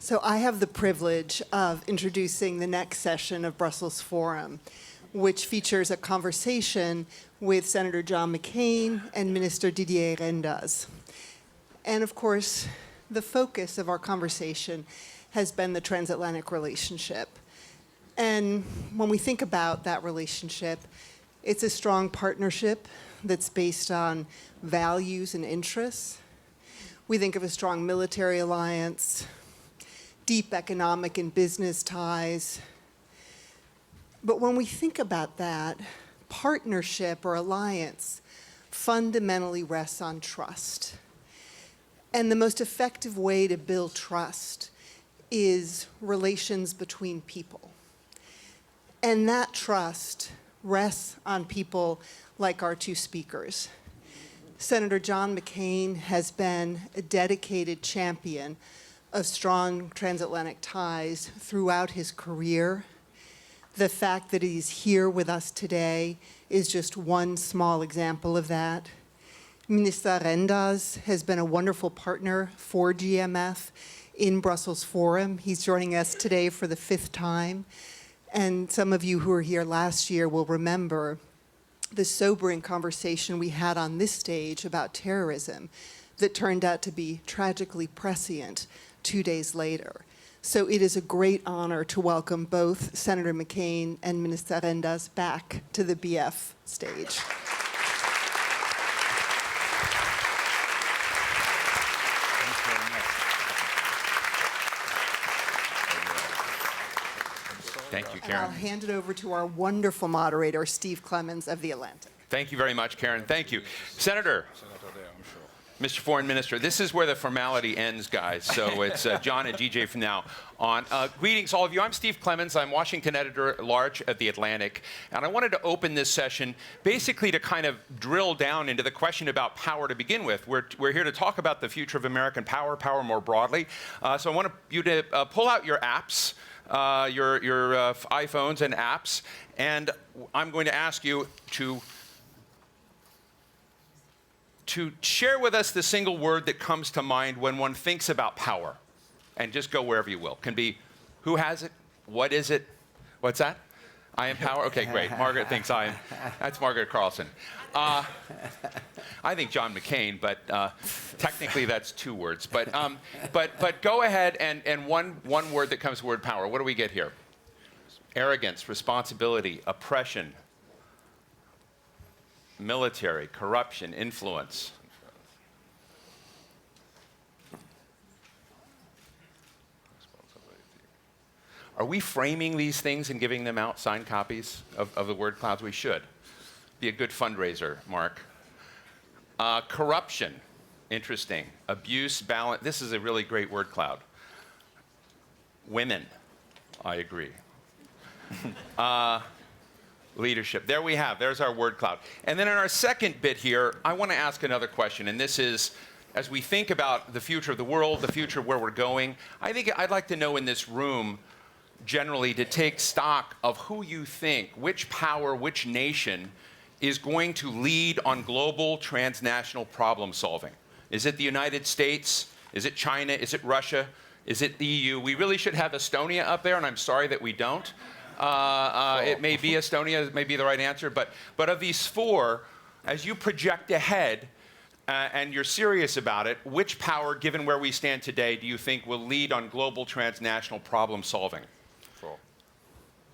So I have the privilege of introducing the next session of Brussels Forum, which features a conversation with Senator John McCain and Minister Didier Reynders. And of course, the focus of our conversation has been the transatlantic relationship. And when we think about that relationship, it's a strong partnership that's based on values and interests. We think of a strong military alliance, deep economic and business ties. But when we think about that, partnership or alliance fundamentally rests on trust. And the most effective way to build trust is relations between people. And that trust rests on people like our two speakers. Senator John McCain has been a dedicated champion of strong transatlantic ties throughout his career. The fact that he's here with us today is just one small example of that. Minister Reynders has been a wonderful partner for GMF in Brussels Forum. He's joining us today for the 5th time. And some of you who were here last year will remember the sobering conversation we had on this stage about terrorism that turned out to be tragically prescient 2 days later. So it is a great honor to welcome both Senator McCain and Minister Reynders back to the BF stage. Thank you, And I'll Karen. hand it over to our wonderful moderator, Steve Clemons of The Atlantic. Thank you very much, Karen. Thank you. Senator, Mr. Foreign Minister, this is where the formality ends, guys. So it's John and DJ from now on. Greetings, all of you. I'm Steve Clemons. I'm Washington Editor-at-Large at The Atlantic. And I wanted to open this session basically to kind of drill down into the question about power to begin with. We're here to talk about the future of American power, power more broadly. So I want you to pull out your apps, your iPhones and apps, and I'm going to ask you to share with us the single word that comes to mind when one thinks about power, and just go wherever you will. Can be, who has it? What is it? What's that? I am power? Okay, great. Margaret thinks I am. That's Margaret Carlson. I think John McCain, but technically that's 2 words. But go ahead and one word that comes to the word power. What do we get here? Arrogance, responsibility, oppression, military, corruption, influence. Are we framing these things and giving them out signed copies of the word clouds? We should. Be a good fundraiser, Mark. Corruption, interesting. Abuse, balance. This is a really great word cloud. Women, I agree. Leadership. There we have. There's our word cloud. And then in our second bit here, I want to ask another question. And this is, as we think about the future of the world, the future of where we're going, I think I'd like to know in this room, generally, to take stock of who you think, which power, which nation is going to lead on global transnational problem solving. Is it the United States? Is it China? Is it Russia? Is it the EU? We really should have Estonia up there, and I'm sorry that we don't. It may be Estonia, it may be the right answer, but of these 4, as you project ahead and you're serious about it, which power, given where we stand today, do you think will lead on global transnational problem solving? 4.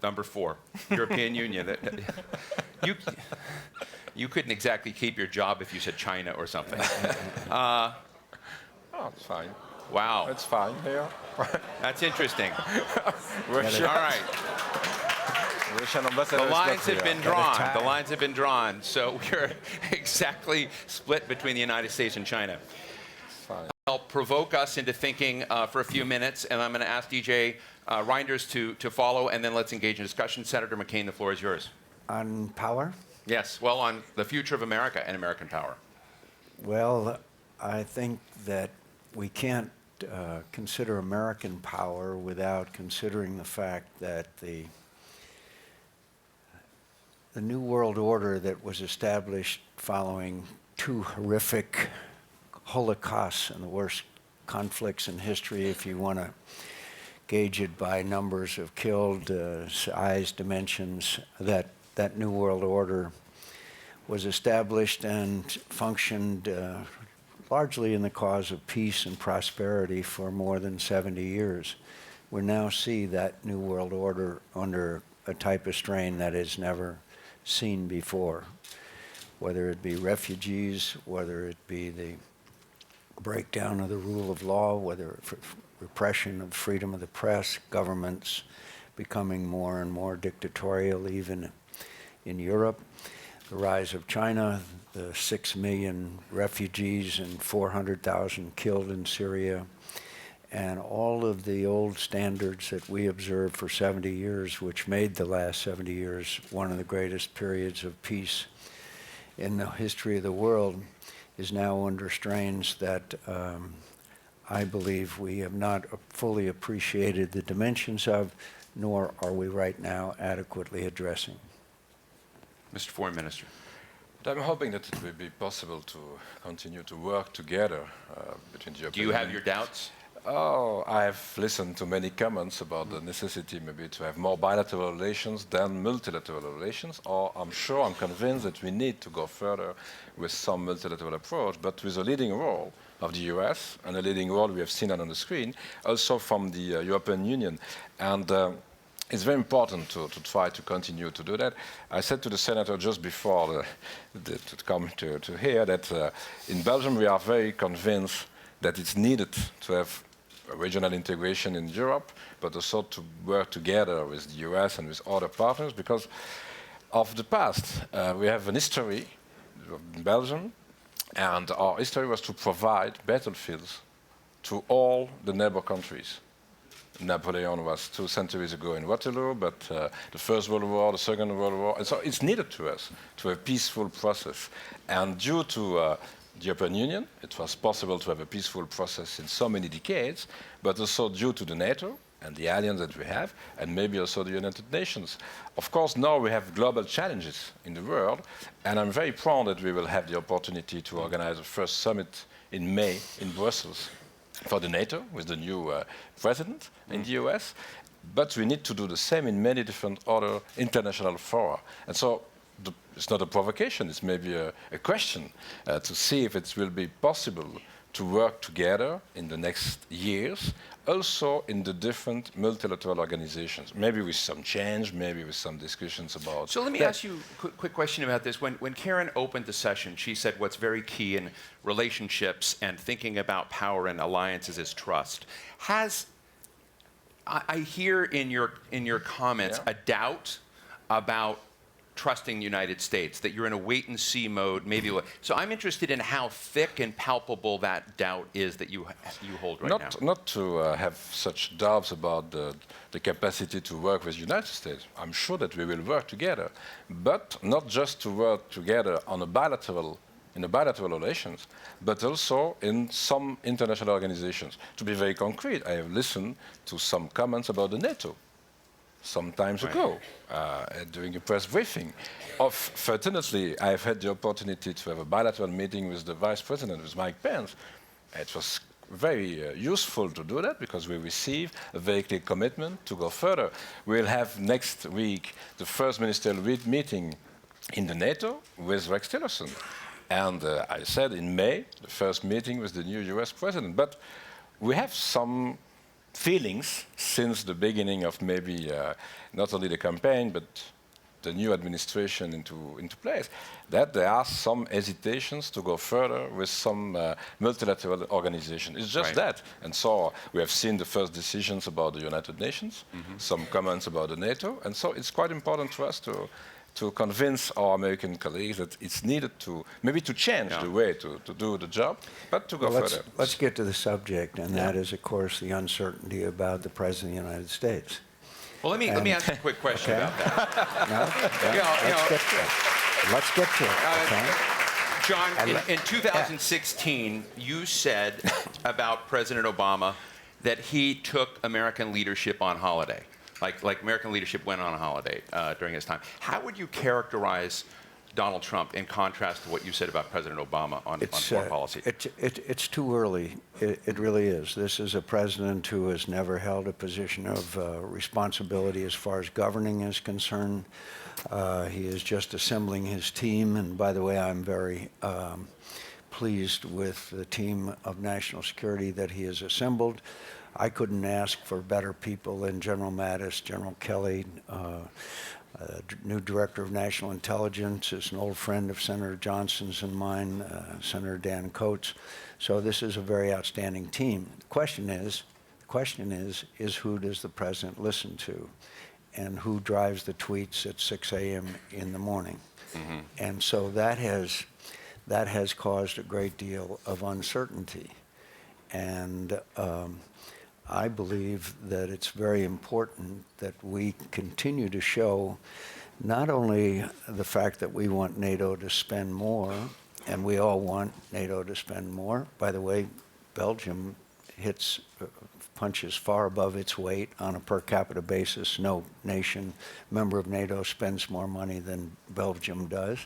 Number 4, European Union. You couldn't exactly keep your job if you said China or something. Oh, it's fine. Wow. It's fine here. That's interesting. Russia. All right. Russian ambassador The is lines not have here. been drawn. The lines have been drawn. So we're exactly split between the United States and China. Fine. I'll provoke us into thinking for a few minutes, and I'm going to ask DJ Reynders to follow, and then let's engage in discussion. Senator McCain, the floor is yours. On power? Yes, well, on the future of America and American power. Well, I think that we can't consider American power without considering the fact that the New World Order that was established following 2 horrific holocausts and the worst conflicts in history, if you want to gauge it by numbers of killed, size, dimensions, that New World Order was established and functioned largely in the cause of peace and prosperity for more than 70 years. We now see that New World Order under a type of strain that is never seen before, whether it be refugees, whether it be the breakdown of the rule of law, whether repression of freedom of the press, governments becoming more and more dictatorial even in Europe, the rise of China, the 6 million refugees and 400,000 killed in Syria, and all of the old standards that we observed for 70 years, which made the last 70 years one of the greatest periods of peace in the history of the world, is now under strains that I believe we have not fully appreciated the dimensions of, nor are we right now adequately addressing. Mr. Foreign Minister. I'm hoping that it will be possible to continue to work together between the European Do you have Union. your doubts? Oh, I have listened to many comments about the necessity maybe to have more bilateral relations than multilateral relations, or I'm convinced that we need to go further with some multilateral approach, but with a leading role of the US and a leading role we have seen on the screen, also from the European Union. And it's very important to try to continue to do that. I said to the senator just before to come to here that in Belgium we are very convinced that it's needed to have a regional integration in Europe, but also to work together with the US and with other partners because of the past. We have an history in Belgium, and our history was to provide battlefields to all the neighbor countries. Napoleon was 2 centuries ago in Waterloo, but the First World War, the Second World War, and so it's needed to us to have a peaceful process. And due to the European Union, it was possible to have a peaceful process in so many decades, but also due to the NATO and the alliance that we have, and maybe also the United Nations. Of course, now we have global challenges in the world, and I'm very proud that we will have the opportunity to organize the first summit in May in Brussels for the NATO with the new president in the US. But we need to do the same in many different other international fora. And so it's not a provocation, it's maybe a question to see if it will be possible to work together in the next years, also in the different multilateral organizations, maybe with some change, maybe with some discussions about... So let me ask you a quick question about this. When Karen opened the session, she said what's very key in relationships and thinking about power and alliances is trust. I hear in your comments a doubt about trusting the United States, that you're in a wait-and-see mode, maybe. So I'm interested in how thick and palpable that doubt is that you hold right now. Not to have such doubts about the capacity to work with the United States. I'm sure that we will work together, but not just to work together on in the bilateral relations, but also in some international organizations. To be very concrete, I have listened to some comments about the NATO some times ago during a press briefing. Fortunately, I've had the opportunity to have a bilateral meeting with the Vice President, with Mike Pence. It was very useful to do that because we receive a very clear commitment to go further. We'll have next week the first ministerial meeting in the NATO with Rex Tillerson. And I said in May, the first meeting with the new US president. But we have some feelings since the beginning of maybe not only the campaign, but the new administration into place, that there are some hesitations to go further with some multilateral organization. It's just that. And so we have seen the first decisions about the United Nations, some comments about the NATO, and so it's quite important to us to convince our American colleagues that it's needed to maybe to change the way to do the job, but to go further. Let's get to the subject, and that is, of course, the uncertainty about the President of the United States. Well, let me ask you a quick question about that. Let's get to it. Okay? John, in 2016, you said about President Obama that he took American leadership on holiday. Like American leadership went on a holiday during his time. How would you characterize Donald Trump in contrast to what you said about President Obama on foreign policy? It's too early. It really is. This is a president who has never held a position of responsibility as far as governing is concerned. He is just assembling his team. And by the way, I'm very pleased with the team of national security that he has assembled. I couldn't ask for better people than General Mattis, General Kelly. New Director of National Intelligence is an old friend of Senator Johnson's and mine, Senator Dan Coates. So this is a very outstanding team. The question is who does the president listen to, and who drives the tweets at 6 a.m. in the morning? Mm-hmm. And so that has caused a great deal of uncertainty. And I believe that it's very important that we continue to show not only the fact that we want NATO to spend more, and we all want NATO to spend more. By the way, Belgium punches far above its weight on a per capita basis. No nation member of NATO spends more money than Belgium does.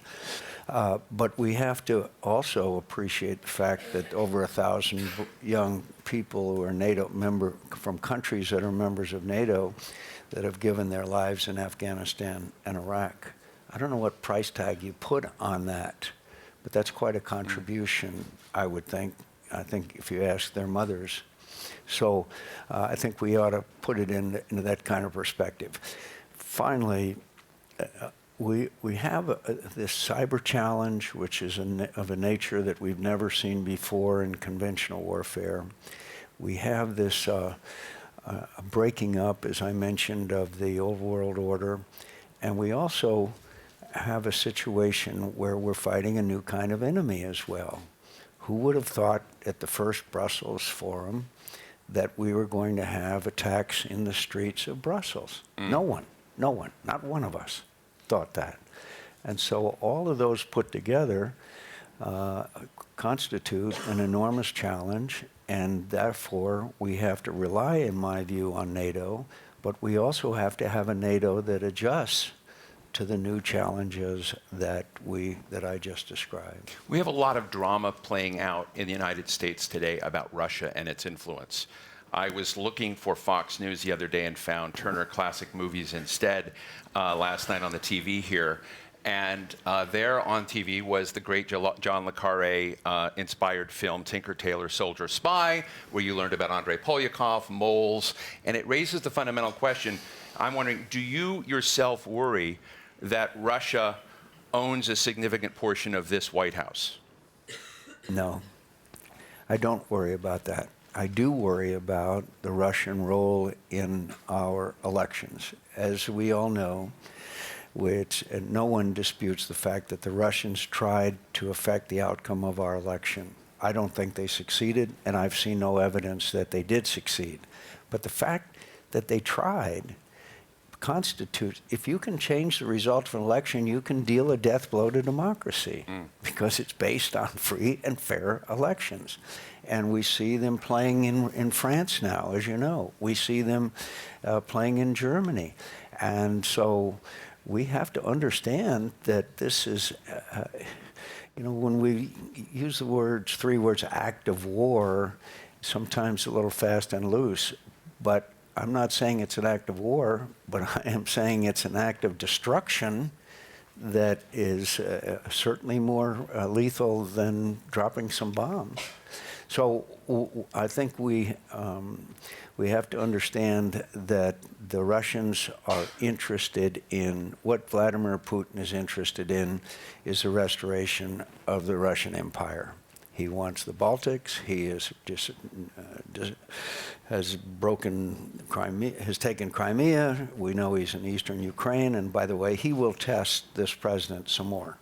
But we have to also appreciate the fact that over 1,000 young people who are NATO member from countries that are members of NATO that have given their lives in Afghanistan and Iraq. I don't know what price tag you put on that, but that's quite a contribution, I would think. I think if you ask their mothers. So I think we ought to put it into that kind of perspective. Finally, we have this cyber challenge, which is of a nature that we've never seen before in conventional warfare. We have this breaking up, as I mentioned, of the old world order. And we also have a situation where we're fighting a new kind of enemy as well. Who would have thought at the first Brussels Forum that we were going to have attacks in the streets of Brussels? No one, not one of us thought that. And so all of those put together constitute an enormous challenge, and therefore we have to rely, in my view, on NATO, but we also have to have a NATO that adjusts to the new challenges that I just described. We have a lot of drama playing out in the United States today about Russia and its influence. I was looking for Fox News the other day and found Turner Classic Movies instead last night on the TV here. And there on TV was the great John le Carre inspired film Tinker Tailor Soldier Spy, where you learned about Andrei Polyakov, moles. And it raises the fundamental question. I'm wondering, do you yourself worry that Russia owns a significant portion of this White House? No, I don't worry about that. I do worry about the Russian role in our elections. As we all know, no one disputes the fact that the Russians tried to affect the outcome of our election. I don't think they succeeded, and I've seen no evidence that they did succeed. But the fact that they tried constitutes, if you can change the result of an election, you can deal a death blow to democracy because it's based on free and fair elections. And we see them playing in France now, as you know. We see them playing in Germany. And so we have to understand that this is, when we use the three words, act of war, sometimes a little fast and loose, but I'm not saying it's an act of war, but I am saying it's an act of destruction that is certainly more lethal than dropping some bombs. So I think we have to understand that the Russians are interested in, what Vladimir Putin is interested in is the restoration of the Russian Empire. He wants the Baltics. He has broken Crimea, has taken Crimea. We know he's in eastern Ukraine. And by the way, he will test this president some more.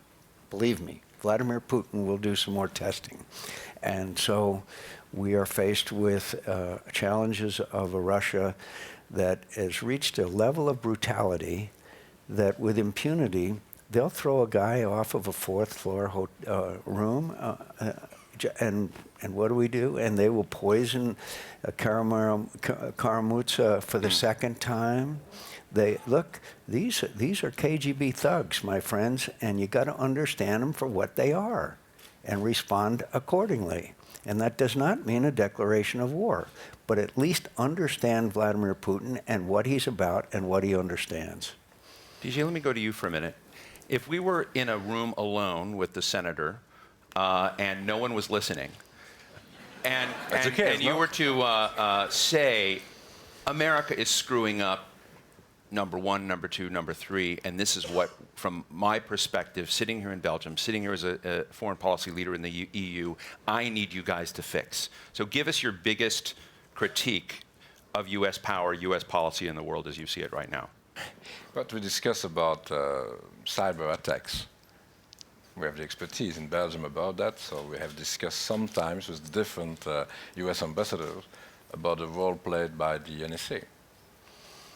Believe me, Vladimir Putin will do some more testing. And so we are faced with challenges of a Russia that has reached a level of brutality that with impunity, they'll throw a guy off of a fourth floor room and what do? And they will poison Karamutsa for the second time. These are KGB thugs, my friends, and you got to understand them for what they are and respond accordingly. And that does not mean a declaration of war, but at least understand Vladimir Putin and what he's about and what he understands. DJ, let me go to you for a minute. If we were in a room alone with the senator and no one was listening, and you were to say, America is screwing up number one, number two, number three, and this is what, from my perspective, sitting here in Belgium, sitting here as a foreign policy leader in the EU, I need you guys to fix. So give us your biggest critique of U.S. power, U.S. policy in the world as you see it right now. But we discuss about cyber attacks. We have the expertise in Belgium about that, so we have discussed sometimes with different US ambassadors about the role played by the NSA.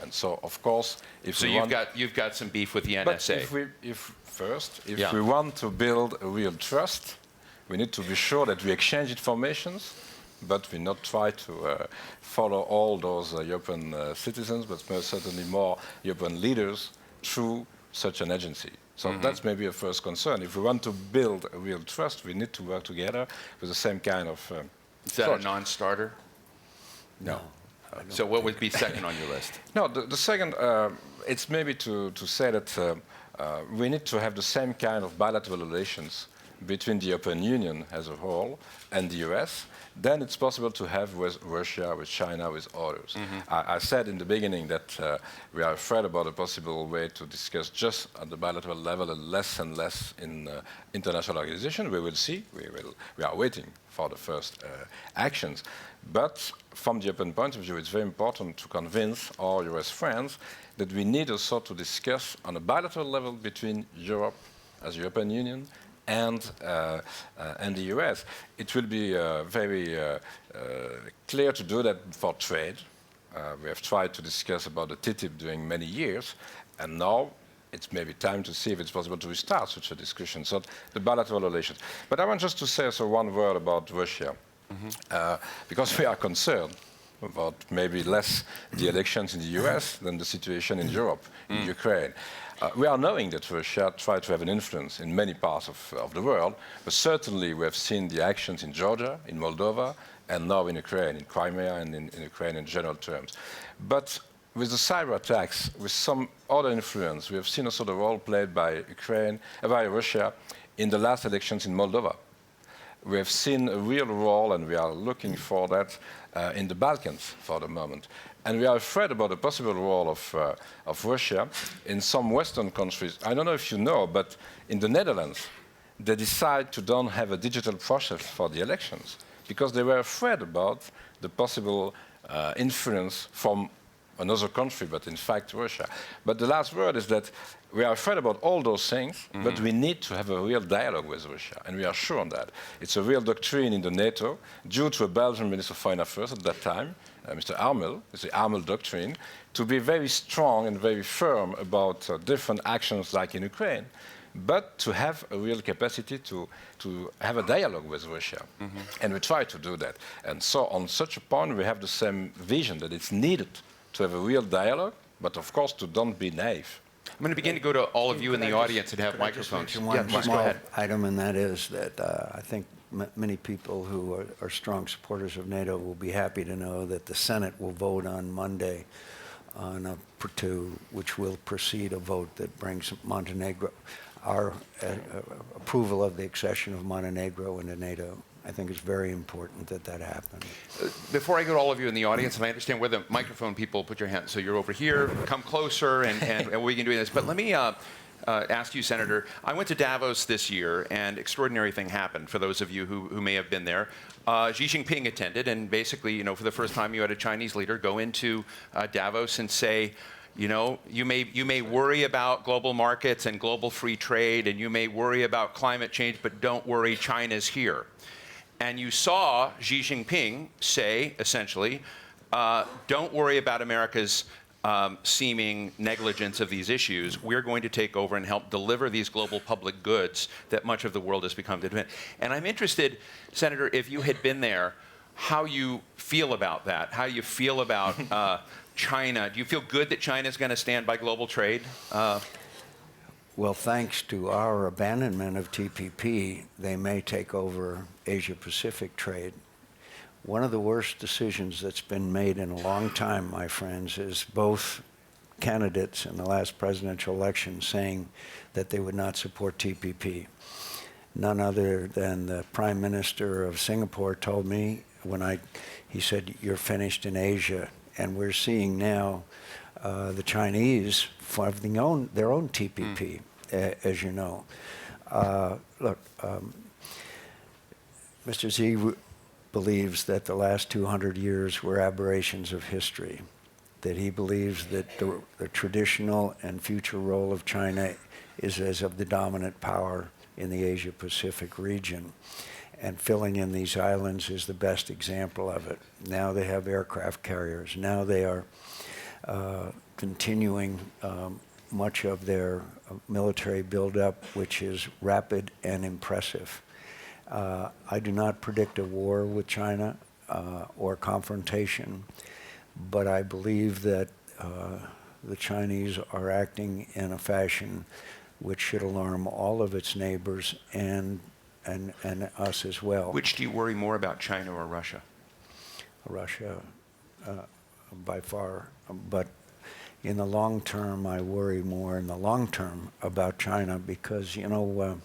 And so, of course, if so we you've got some beef with the NSA. But if we want to build a real trust, we need to be sure that we exchange informations, but we not try to follow all those European citizens, but most certainly more European leaders through such an agency. So that's maybe a first concern. If we want to build a real trust, we need to work together with the same kind of Is that a non-starter? No. So what would be second on your list? No, the second, it's maybe to say that we need to have the same kind of bilateral relations between the European Union as a whole and the US. Then it's possible to have with Russia, with China, with others. I said in the beginning that we are afraid about a possible way to discuss just at the bilateral level and less in international organizations. We will see. We are waiting for the first actions. But from the European point of view, it's very important to convince our US friends that we need also to discuss on a bilateral level between Europe as European Union and the US. It will be very clear to do that for trade. We have tried to discuss about the TTIP during many years, and now it's maybe time to see if it's possible to restart such a discussion. So the bilateral relations. But I want just to say also one word about Russia, because we are concerned about maybe less the elections in the US than the situation in Europe, in Ukraine. We are knowing that Russia tried to have an influence in many parts of the world, but certainly we have seen the actions in Georgia, in Moldova, and now in Ukraine, in Crimea and in Ukraine in general terms. But with the cyber attacks, with some other influence, we have seen also the role played by Russia in the last elections in Moldova. We have seen a real role, and we are looking for that in the Balkans for the moment. And we are afraid about the possible role of Russia in some Western countries. I don't know if you know, but in the Netherlands, they decide to don't have a digital process for the elections because they were afraid about the possible influence from another country, but in fact Russia. But the last word is that we are afraid about all those things, but we need to have a real dialogue with Russia, and we are sure on that. It's a real doctrine in the NATO, due to a Belgian Minister of Foreign Affairs at that time, Mr. Armel, it's the Armel doctrine, to be very strong and very firm about different actions like in Ukraine, but to have a real capacity to have a dialogue with Russia. And we try to do that. And so on such a point, we have the same vision that it's needed to have a real dialogue, but of course to don't be naive. I'm going to begin to go to all of you in the audience and have microphones. One go small ahead. item, and that is that I think many people who are strong supporters of NATO will be happy to know that the Senate will vote on Monday on which will precede a vote that brings Montenegro, our approval of the accession of Montenegro into NATO. I think it's very important that that happens. Before I go to all of you in the audience, and I understand where the microphone people put your hands, so you're over here, come closer, and we can do this. But let me ask you, Senator, I went to Davos this year, and extraordinary thing happened for those of you who may have been there. Xi Jinping attended, and basically, you know, for the first time you had a Chinese leader go into Davos and say, you know, you may worry about global markets and global free trade, and you may worry about climate change, but don't worry, China's here. And you saw Xi Jinping say, essentially, don't worry about America's seeming negligence of these issues. We're going to take over and help deliver these global public goods that much of the world has become dependent. And I'm interested, Senator, if you had been there, how you feel about that, how you feel about China. Do you feel good that China is going to stand by global trade? Well, thanks to our abandonment of TPP, they may take over Asia-Pacific trade. One of the worst decisions that's been made in a long time, my friends, is both candidates in the last presidential election saying that they would not support TPP. None other than the Prime Minister of Singapore told me he said, "You're finished in Asia." And we're seeing now the Chinese having their own TPP, as you know. Look, Mr. Xi believes that the last 200 years were aberrations of history, that he believes that the traditional and future role of China is as of the dominant power in the Asia-Pacific region. And filling in these islands is the best example of it. Now they have aircraft carriers. Now they are continuing much of their military buildup, which is rapid and impressive. I do not predict a war with China or confrontation, but I believe that the Chinese are acting in a fashion which should alarm all of its neighbors and us as well. Which do you worry more about, China or Russia? Russia, by far. But in the long term, I worry more in the long term about China because, you know,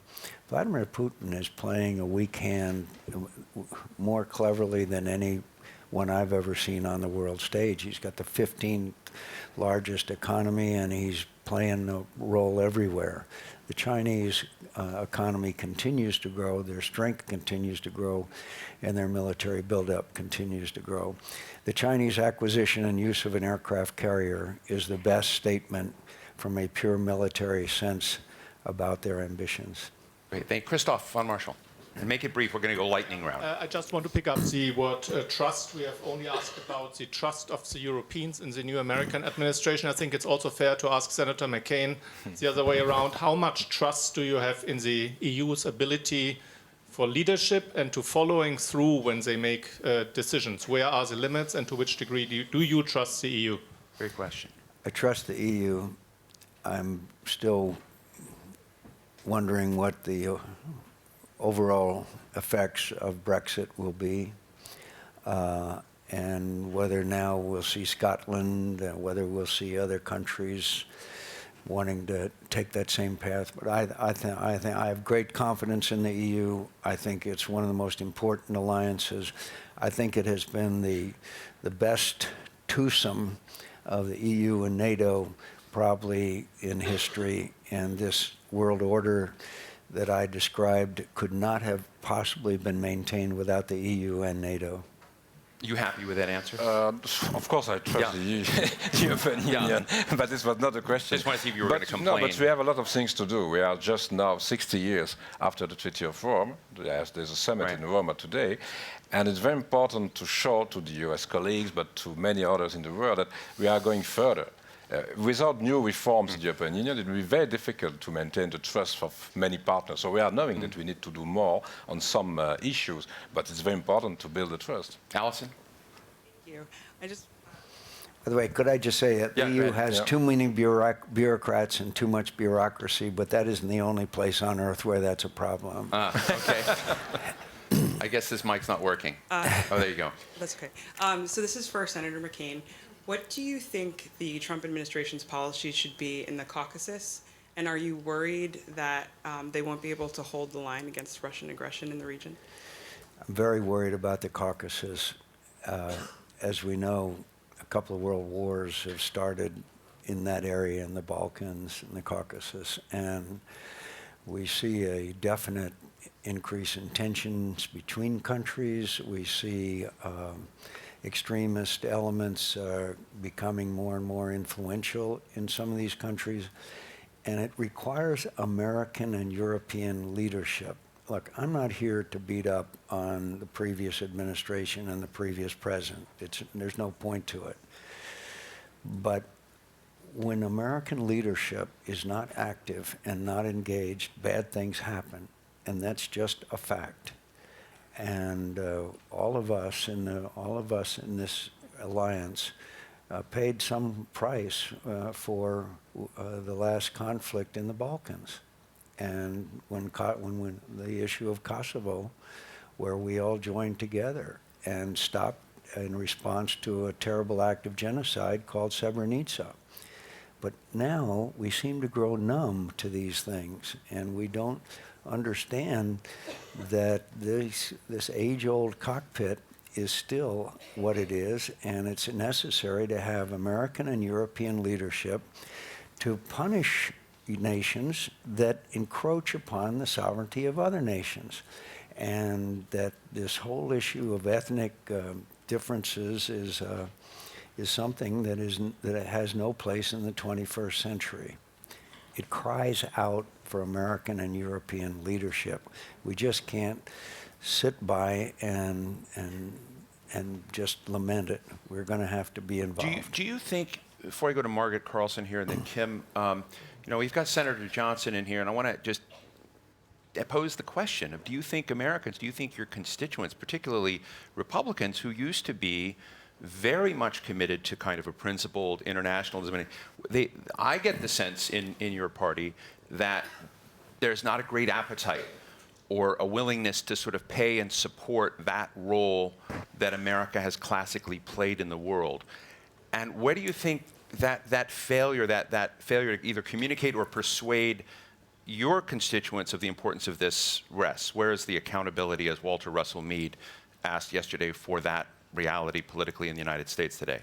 Vladimir Putin is playing a weak hand more cleverly than anyone I've ever seen on the world stage. He's got the 15th largest economy, and he's playing a role everywhere. The Chinese economy continues to grow, their strength continues to grow, and their military buildup continues to grow. The Chinese acquisition and use of an aircraft carrier is the best statement from a pure military sense about their ambitions. Great. Thank you. Christoph von Marschall. And make it brief. We're going to go lightning round. I just want to pick up the word trust. We have only asked about the trust of the Europeans in the new American administration. I think it's also fair to ask Senator McCain the other way around. How much trust do you have in the EU's ability for leadership and to following through when they make decisions? Where are the limits, and to which degree do you trust the EU? Great question. I trust the EU. I'm still wondering what the overall effects of Brexit will be, and whether now we'll see Scotland, whether we'll see other countries wanting to take that same path. But I think I have great confidence in the EU. I think it's one of the most important alliances. I think it has been the best twosome of the EU and NATO probably in history, and this world order that I described could not have possibly been maintained without the EU and NATO. You happy with that answer? Of course, I trust the European Union, but this was not a question. Just want to see if you were going to complain. No, but we have a lot of things to do. We are just now 60 years after the Treaty of Rome. There's a summit in Rome today, and it's very important to show to the US colleagues, but to many others in the world, that we are going further. Without new reforms in the European Union, it will be very difficult to maintain the trust of many partners. So we are knowing that we need to do more on some issues, but it's very important to build the trust. Alison? Thank you. By the way, could I just say that the EU has too many bureaucrats and too much bureaucracy, but that isn't the only place on earth where that's a problem. Okay. I guess this mic's not working. Oh, there you go. That's okay. So this is for Senator McCain. What do you think the Trump administration's policy should be in the Caucasus? And are you worried that they won't be able to hold the line against Russian aggression in the region? I'm very worried about the Caucasus. As we know, a couple of world wars have started in that area, in the Balkans and the Caucasus, and we see a definite increase in tensions between countries. We see extremist elements are becoming more and more influential in some of these countries, and it requires American and European leadership. Look, I'm not here to beat up on the previous administration and the previous president. There's no point to it. But when American leadership is not active and not engaged, bad things happen, and that's just a fact. And all of us in this alliance paid some price for the last conflict in the Balkans. And when the issue of Kosovo, where we all joined together and stopped in response to a terrible act of genocide called Srebrenica. But now we seem to grow numb to these things, and we don't understand that this age-old cockpit is still what it is, and it's necessary to have American and European leadership to punish nations that encroach upon the sovereignty of other nations. And that this whole issue of ethnic differences is something that has no place in the 21st century. It cries out for American and European leadership. We just can't sit by and just lament it. We're going to have to be involved. Do you think, before I go to Margaret Carlson here and then Kim, we've got Senator Johnson in here, and I want to just pose the question of, do you think Americans, do you think your constituents, particularly Republicans who used to be very much committed to kind of a principled internationalism, I get the sense in your party that there's not a great appetite or a willingness to sort of pay and support that role that America has classically played in the world. And where do you think that failure to either communicate or persuade your constituents of the importance of this rests? Where is the accountability, as Walter Russell Mead asked yesterday, for that reality politically in the United States today?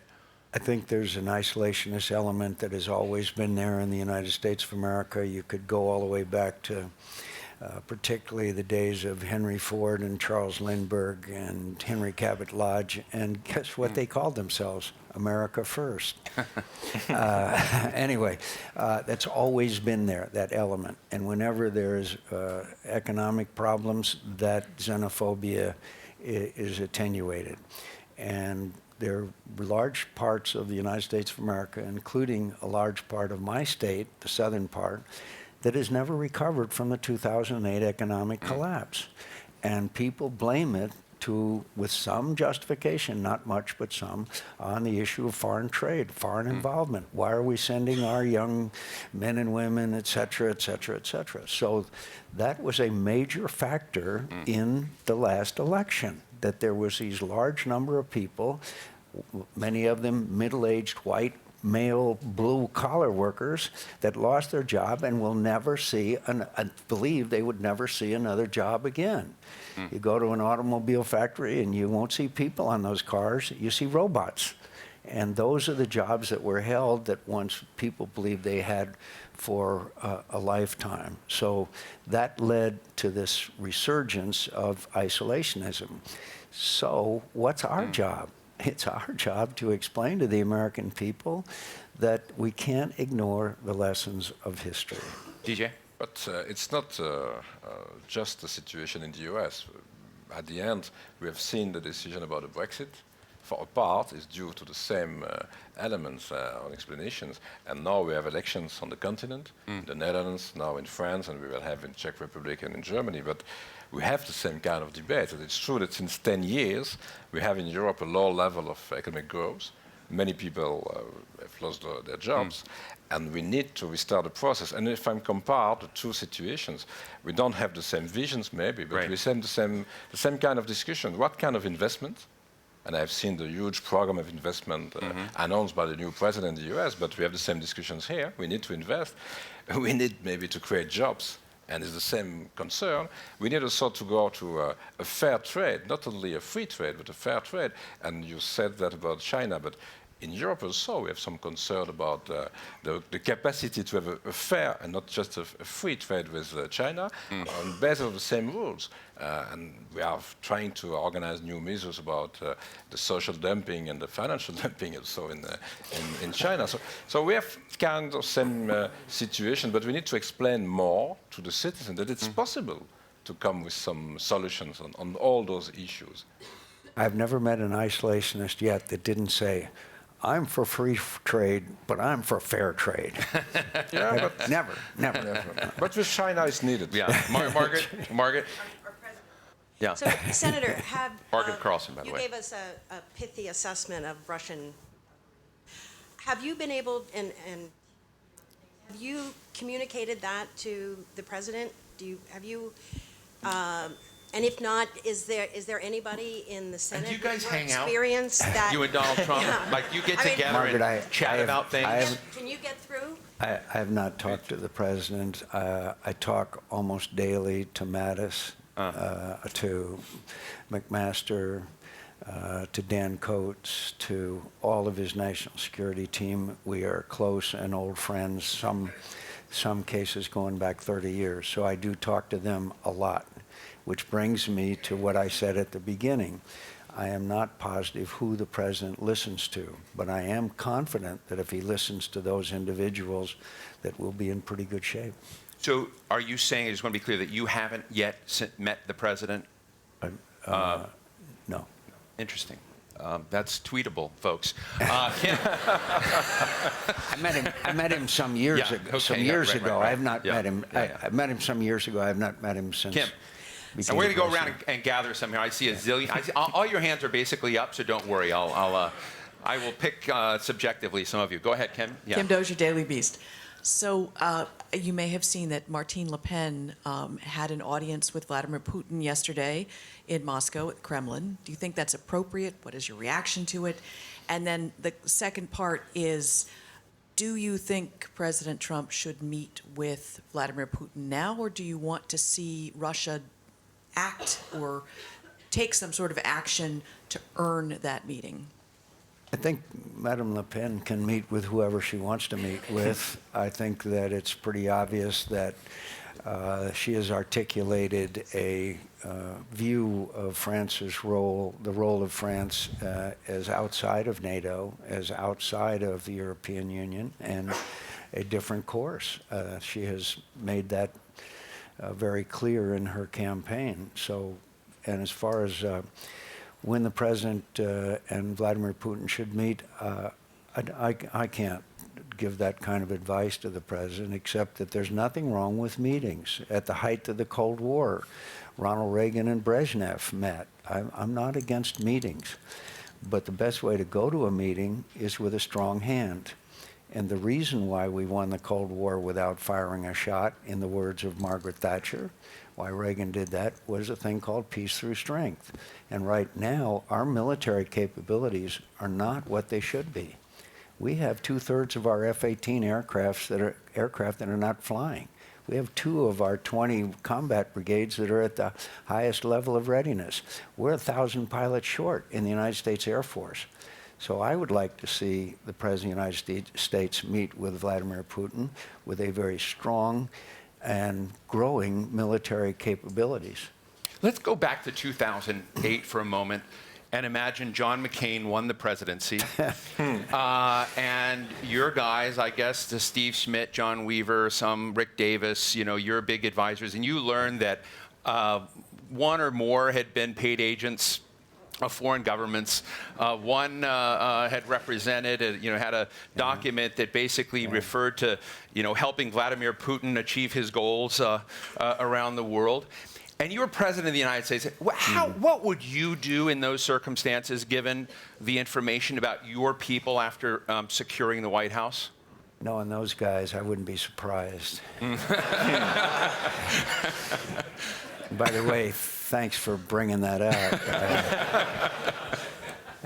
I think there's an isolationist element that has always been there in the United States of America. You could go all the way back to particularly the days of Henry Ford and Charles Lindbergh and Henry Cabot Lodge, and guess what they called themselves? America First. Anyway, that's always been there, that element. And whenever there's economic problems, that xenophobia is attenuated. And there are large parts of the United States of America, including a large part of my state, the southern part, that has never recovered from the 2008 economic collapse. And people blame it with some justification, not much, but some, on the issue of foreign trade, foreign involvement. Why are we sending our young men and women, et cetera, et cetera, et cetera? So that was a major factor in the last election, that there was these large number of people, many of them middle-aged white male blue-collar workers that lost their job and will never see, believe they would never see another job again. You go to an automobile factory and you won't see people on those cars, you see robots. And those are the jobs that were held that once people believed they had for a lifetime. So that led to this resurgence of isolationism. So what's our job? It's our job to explain to the American people that we can't ignore the lessons of history. DJ? But it's not just the situation in the US. At the end, we have seen the decision about the Brexit. For a part, is due to the same elements or explanations. And now we have elections on the continent, in the Netherlands, now in France, and we will have in Czech Republic and in Germany. But we have the same kind of debate. And it's true that since 10 years, we have in Europe a low level of economic growth. Many people have lost their jobs. And we need to restart the process. And if I compare the two situations, we don't have the same visions maybe, but we have the same kind of discussion. What kind of investment? And I've seen the huge program of investment announced by the new president in the US, but we have the same discussions here. We need to invest. We need maybe to create jobs. And it's the same concern. We need also to go to a fair trade, not only a free trade, but a fair trade. And you said that about China, but in Europe also we have some concern about the capacity to have a fair and not just a free trade with China on based on the same rules. And we are trying to organize new measures about the social dumping and the financial dumping also in China. So we have kind of same situation, but we need to explain more to the citizens that it's possible to come with some solutions on all those issues. I've never met an isolationist yet that didn't say, I'm for free trade, but I'm for fair trade. Yeah, but never. But with China, it's needed. Yeah, Margaret. Yeah. So, Senator, Margaret Carlson, by the you way. gave us a pithy assessment of Russian Have you been able, and have you communicated that to the president? And if not, is there anybody in the Senate you guys with your hang out? experience that? You and Donald Trump, like you get I mean- together Margaret, and chat about things? Can you get through? I have not talked to the president. I talk almost daily to Mattis, to McMaster, to Dan Coates, to all of his national security team. We are close and old friends, some cases going back 30 years. So I do talk to them a lot, which brings me to what I said at the beginning. I am not positive who the president listens to, but I am confident that if he listens to those individuals, that we'll be in pretty good shape. So are you saying, I just want to be clear, that you haven't yet met the president? No. Interesting. That's tweetable, folks. Kim, I met him some years Yeah, ago. okay, Some yeah, years right, ago. right. I have not Yeah, met him. yeah. I met him some years ago. I have not met him since. Kim, became and we're going to go around president. and gather some here. I see a zillion. I see, all your hands are basically up, so don't worry. I will pick subjectively some of you. Go ahead, Kim. Yeah. Kim Dozier, Daily Beast. So you may have seen that Martine Le Pen had an audience with Vladimir Putin yesterday in Moscow at the Kremlin. Do you think that's appropriate? What is your reaction to it? And then the second part is, do you think President Trump should meet with Vladimir Putin now, or do you want to see Russia act or take some sort of action to earn that meeting? I think Madame Le Pen can meet with whoever she wants to meet with. I think that it's pretty obvious that she has articulated a view of France's role, the role of France as outside of NATO, as outside of the European Union, and a different course. She has made that very clear in her campaign. So, and as far as when the president and Vladimir Putin should meet, I can't give that kind of advice to the president, except that there's nothing wrong with meetings. At the height of the Cold War, Ronald Reagan and Brezhnev met. I'm not against meetings, but the best way to go to a meeting is with a strong hand. And the reason why we won the Cold War without firing a shot, in the words of Margaret Thatcher, why Reagan did that, was a thing called peace through strength. And right now, our military capabilities are not what they should be. We have 2/3 of our F-18 aircraft that are not flying. We have 2 of our 20 combat brigades that are at the highest level of readiness. We're 1,000 pilots short in the United States Air Force. So I would like to see the President of the United States meet with Vladimir Putin with a very strong and growing military capabilities. Let's go back to 2008 for a moment and imagine John McCain won the presidency. And your guys, I guess, the Steve Schmidt, John Weaver, some Rick Davis, your big advisors, and you learned that one or more had been paid agents of foreign governments. One had represented, had a document that basically referred to, helping Vladimir Putin achieve his goals around the world. And you were president of the United States. What would you do in those circumstances, given the information about your people after securing the White House? Knowing those guys, I wouldn't be surprised. By the way, thanks for bringing that up.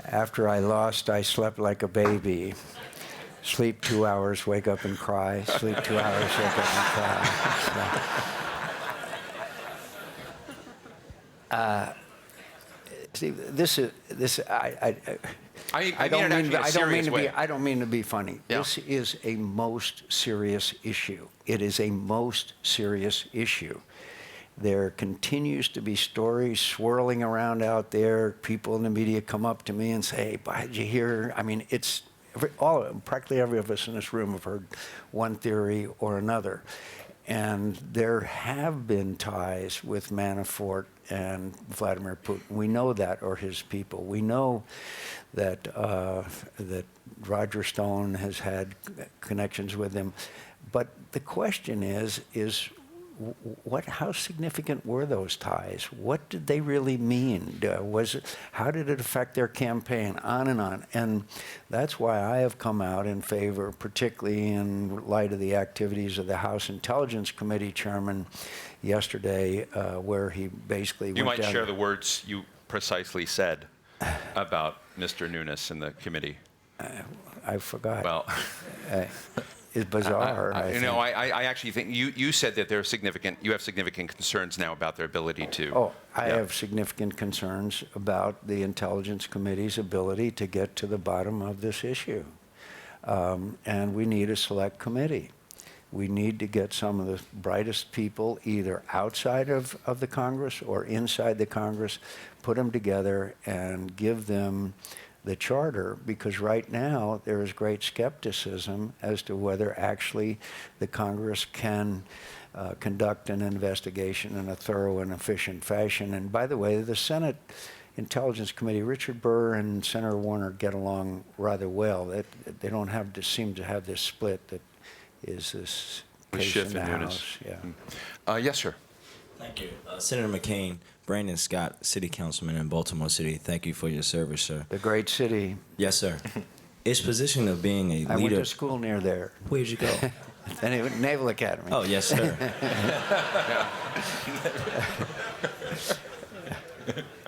After I lost, I slept like a baby. Sleep 2 hours, wake up and cry. Sleep 2 hours, wake up and cry. See, I don't mean to be funny. Yeah. This is a most serious issue. It is a most serious issue. There continues to be stories swirling around out there. People in the media come up to me and say, "Did you hear?" I mean, practically every of us in this room have heard one theory or another. And there have been ties with Manafort and Vladimir Putin. We know that, or his people. We know that that Roger Stone has had connections with him. But the question is how significant were those ties? What did they really mean? How did it affect their campaign? On and on. And that's why I have come out in favor, particularly in light of the activities of the House Intelligence Committee chairman yesterday, where he basically You went might down share the words you precisely said about Mr. Nunes in the committee. I forgot. Well, It's bizarre. I you know, think. I actually think you said that they're significant. You have significant concerns now about their ability to. Oh, I Yeah. have significant concerns about the Intelligence Committee's ability to get to the bottom of this issue. And we need a select committee. We need to get some of the brightest people either outside of the Congress or inside the Congress, put them together and give them the charter, because right now there is great skepticism as to whether actually the Congress can conduct an investigation in a thorough and efficient fashion. And by the way, the Senate Intelligence Committee, Richard Burr and Senator Warner get along rather well. They don't have to seem to have this split that is this With case Schiff in the and Nunes. House. Yeah. Yes, sir. Thank you. Senator McCain, Brandon Scott, City Councilman in Baltimore City, thank you for your service, sir. The great city. Yes, sir. Its position of being a I went leader... to school near there. Where'd you go? Naval Academy. Oh, yes, sir.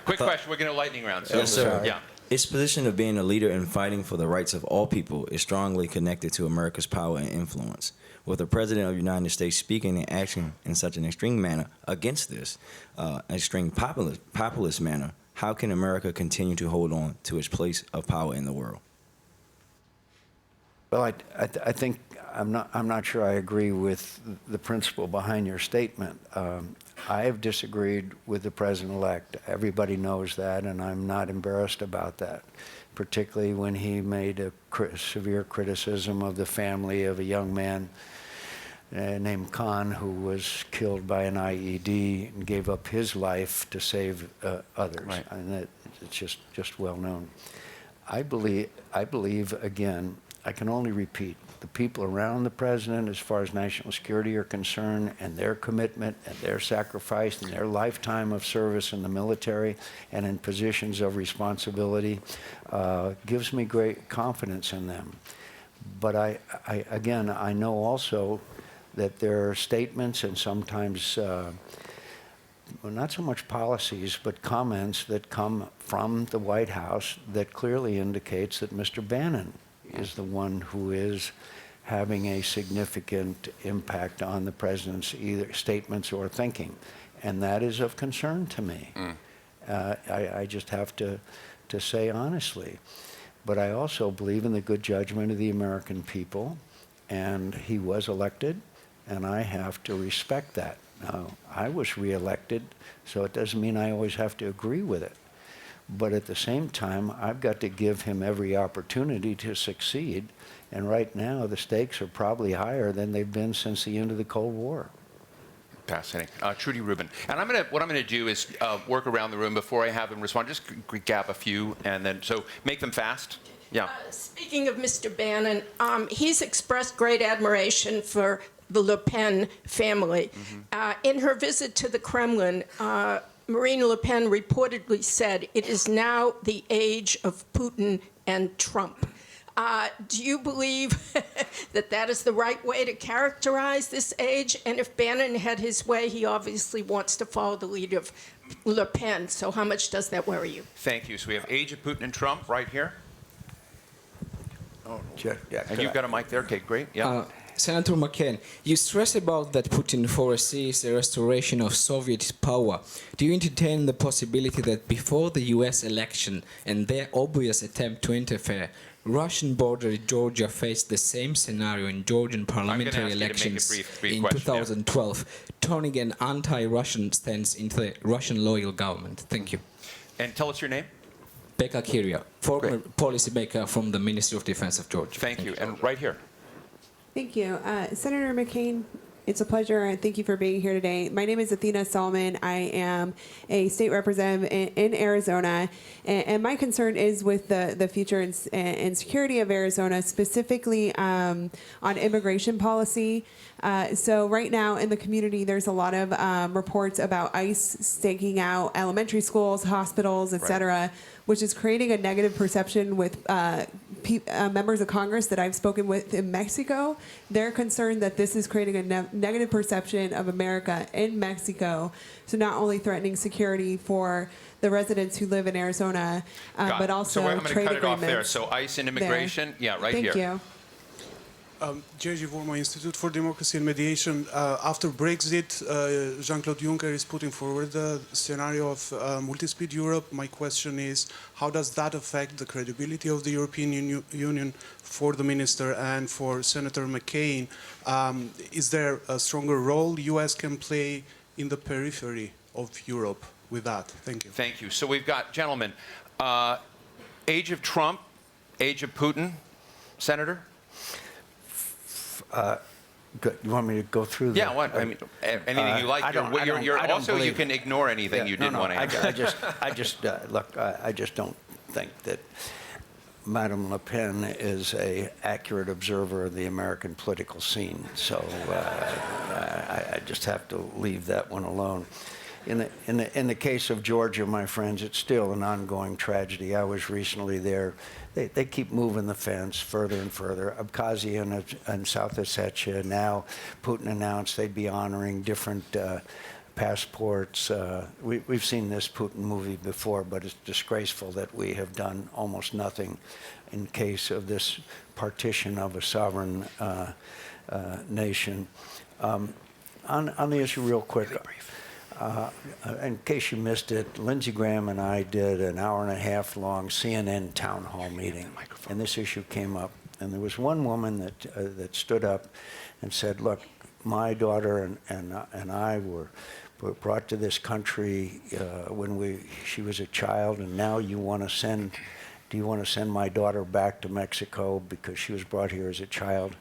Quick question. We're going to lightning round. So, Yes, sir. Yeah. Its position of being a leader in fighting for the rights of all people is strongly connected to America's power and influence. With the President of the United States speaking and acting in such an extreme manner against this, extreme populist manner, how can America continue to hold on to its place of power in the world? Well, I think I'm not sure I agree with the principle behind your statement. I have disagreed with the president-elect. Everybody knows that, and I'm not embarrassed about that, particularly when he made a severe criticism of the family of a young man named Khan, who was killed by an IED and gave up his life to save others. Right. And it's just well known. I believe again, I can only repeat, the people around the president as far as national security are concerned, and their commitment and their sacrifice and their lifetime of service in the military and in positions of responsibility gives me great confidence in them. But I know also that there are statements and sometimes well, not so much policies, but comments that come from the White House that clearly indicates that Mr. Bannon is the one who is having a significant impact on the president's either statements or thinking. And that is of concern to me. I just have to say honestly. But I also believe in the good judgment of the American people, and he was elected, and I have to respect that. Now, I was reelected, so it doesn't mean I always have to agree with it. But at the same time, I've got to give him every opportunity to succeed. And right now, the stakes are probably higher than they've been since the end of the Cold War. Fascinating. Trudy Rubin. And what I'm going to do is work around the room before I have them respond. Just gap a few, and then, so make them fast. Yeah. Speaking of Mr. Bannon, he's expressed great admiration for the Le Pen family. In her visit to the Kremlin, Marine Le Pen reportedly said, "It is now the age of Putin and Trump." Do you believe that that is the right way to characterize this age? And if Bannon had his way, he obviously wants to follow the lead of Le Pen. So how much does that worry you? Thank you. So we have age of Putin and Trump right here. And you've got a mic there. Okay, great. Yeah. Senator McCain, you stress about that Putin foresees the restoration of Soviet power. Do you entertain the possibility that before the US election and their obvious attempt to interfere, Russian border in Georgia faced the same scenario in Georgian parliamentary elections in 2012, turning an anti-Russian stance into the Russian loyal government? Thank you. And tell us your name. Pekka Kirja, former policymaker from the Ministry of Defense of Georgia. Thank you. And right here. Thank you. Senator McCain, It's a pleasure, and thank you for being here today. My name is Athena Solomon. I am a state representative in Arizona, and my concern is with the future and security of Arizona, specifically on immigration policy. So right now in the community, there's a lot of reports about ICE staking out elementary schools, hospitals, et cetera, which is creating a negative perception with members of Congress that I've spoken with in Mexico. They're concerned that this is creating a negative perception of America in Mexico, so not only threatening security for the residents who live in Arizona, but also so I'm going to trade cut it off there. agreements. So ICE and immigration, yeah, right Thank here. you. Jerzy Worma, Institute for Democracy and Mediation. After Brexit, Jean-Claude Juncker is putting forward the scenario of multi-speed Europe. My question is, how does that affect the credibility of the European Union for the minister and for Senator McCain? Is there a stronger role U.S. can play in the periphery of Europe with that? Thank you. Thank you. So we've got, gentlemen, age of Trump, age of Putin, Senator? You want me to go through that? Yeah, what? I mean, anything you like. I don't Also, you believe can it. ignore anything you didn't want to answer. I just don't think that Madame Le Pen is an accurate observer of the American political scene. So I just have to leave that one alone. In the case of Georgia, my friends, it's still an ongoing tragedy. I was recently there. They keep moving the fence further and further. Abkhazia and South Ossetia, now Putin announced they'd be honoring different passports. We've seen this Putin movie before, but it's disgraceful that we have done almost nothing in case of this partition of a sovereign nation. On the issue real quick, in case you missed it, Lindsey Graham and I did an hour-and-a-half-long CNN town hall meeting, and this issue came up. And there was one woman that stood up and said, "Look, my daughter and I were brought to this country when she was a child, and now do you want to send my daughter back to Mexico because she was brought here as a child?"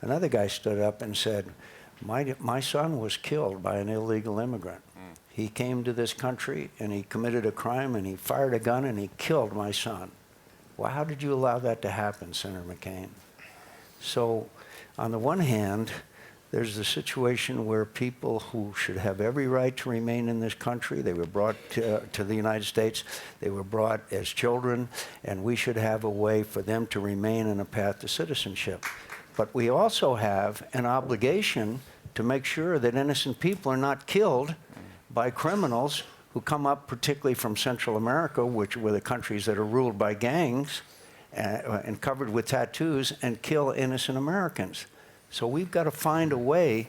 Another guy stood up and said, My son was killed by an illegal immigrant. He came to this country and he committed a crime and he fired a gun and he killed my son. Well, how did you allow that to happen, Senator McCain? So, on the one hand, there's the situation where people who should have every right to remain in this country, they were brought to the United States, they were brought as children, and we should have a way for them to remain in a path to citizenship. But we also have an obligation to make sure that innocent people are not killed by criminals who come up particularly from Central America, which were the countries that are ruled by gangs and covered with tattoos, and kill innocent Americans. So we've got to find a way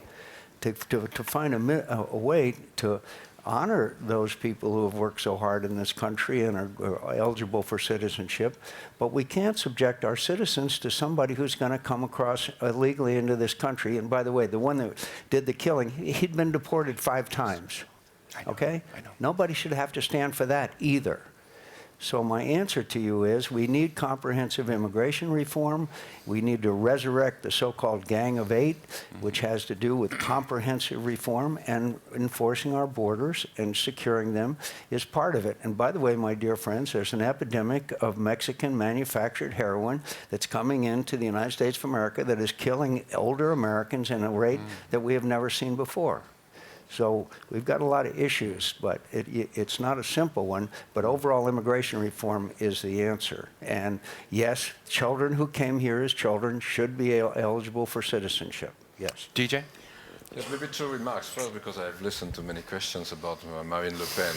to honor those people who have worked so hard in this country and are eligible for citizenship, but we can't subject our citizens to somebody who's going to come across illegally into this country. And by the way, the one that did the killing, he'd been deported 5 times. Okay? I know. Nobody should have to stand for that either. So my answer to you is we need comprehensive immigration reform. We need to resurrect the so-called Gang of Eight, which has to do with comprehensive reform, and enforcing our borders and securing them is part of it. And by the way, my dear friends, there's an epidemic of Mexican manufactured heroin that's coming into the United States of America that is killing older Americans at a rate that we have never seen before. So we've got a lot of issues, but it's not a simple one. But overall immigration reform is the answer. And yes, children who came here as children should be eligible for citizenship. Yes. DJ? Yes, maybe 2 remarks. First, because I've listened to many questions about Marine Le Pen.